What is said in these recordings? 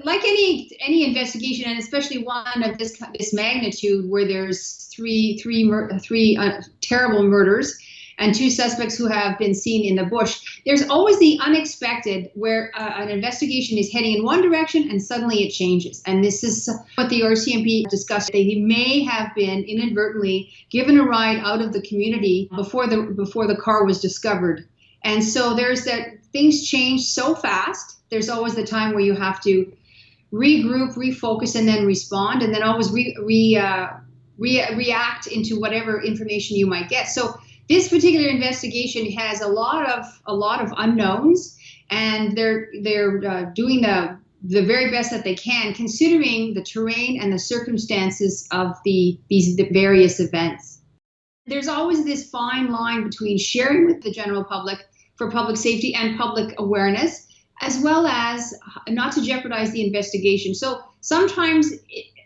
Like any investigation, and especially one of this magnitude, where there's three terrible murders and two suspects who have been seen in the bush, there's always the unexpected where an investigation is heading in one direction and suddenly it changes. And this is what the RCMP discussed. They may have been inadvertently given a ride out of the community before the car was discovered. And so there's that things change so fast. There's always the time where you have to regroup, refocus, and then respond, and then always react into whatever information you might get. So this particular investigation has a lot of unknowns, and they're doing the very best that they can, considering the terrain and the circumstances of the various events. There's always this fine line between sharing with the general public for public safety and public awareness, as well as not to jeopardize the investigation. So sometimes,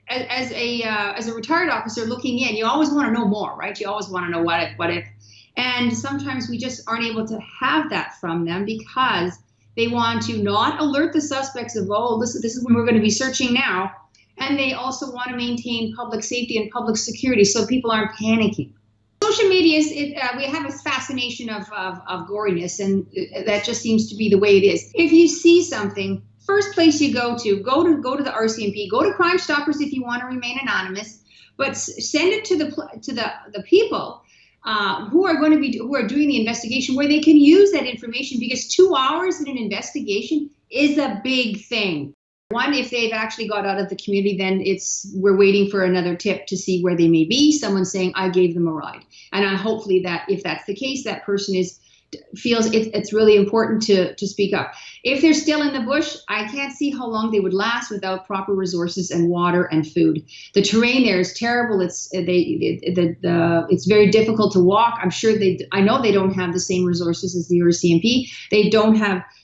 as a retired officer looking in, you always want to know more, right? You always want to know what if. And sometimes we just aren't able to have that from them because they want to not alert the suspects of, oh, this is when we're going to be searching now. And they also want to maintain public safety and public security so people aren't panicking. Social media we have a fascination of goriness, and that just seems to be the way it is. If you see something, first place you go to the RCMP, go to Crime Stoppers if you want to remain anonymous, but send it to the people who are doing the investigation, where they can use that information, because 2 hours in an investigation is a big thing. One, if they've actually got out of the community, then we're waiting for another tip to see where they may be. Someone saying, I gave them a ride. And hopefully that if that's the case, that person feels it's really important to speak up. If they're still in the bush, I can't see how long they would last without proper resources and water and food. The terrain there is terrible. It's very difficult to walk. I know they don't have the same resources as the RCMP.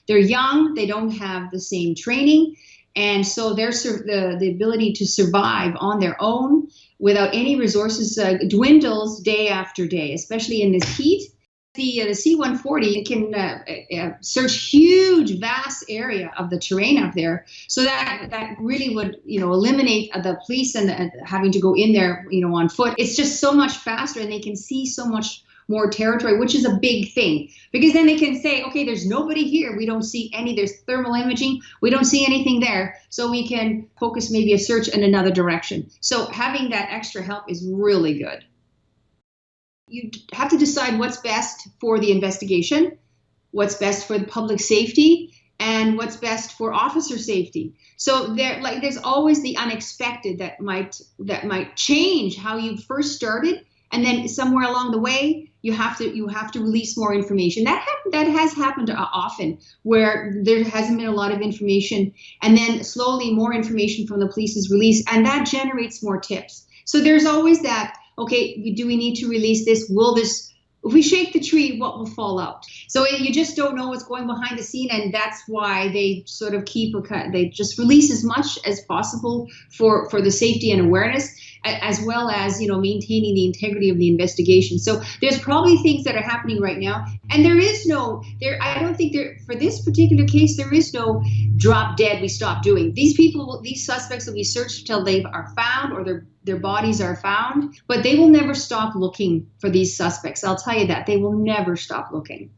They're young. They don't have the same training. And so the ability to survive on their own without any resources dwindles day after day, especially in this heat. The C-140 can search huge, vast area of the terrain up there. So that really would, eliminate the police and having to go in there, on foot. It's just so much faster, and they can see so much more territory, which is a big thing, because then they can say, okay, there's nobody here. We don't see there's thermal imaging. We don't see anything there. So we can focus maybe a search in another direction. So having that extra help is really good. You have to decide what's best for the investigation, what's best for the public safety, and what's best for officer safety. So there's always the unexpected that might change how you first started. And then somewhere along the way, you have to release more information. That has happened often, where there hasn't been a lot of information, and then slowly more information from the police is released, and that generates more tips. So there's always that, okay, do we need to release this? If we shake the tree, what will fall out? So you just don't know what's going behind the scene, and that's why they sort of they just release as much as possible for the safety and awareness, as well as, maintaining the integrity of the investigation. So there's probably things that are happening right now, and I don't think for this particular case, there is no drop dead, we stop doing. These suspects will be searched till they are found, or their bodies are found, but they will never stop looking for these suspects. I'll tell you that. They will never stop looking.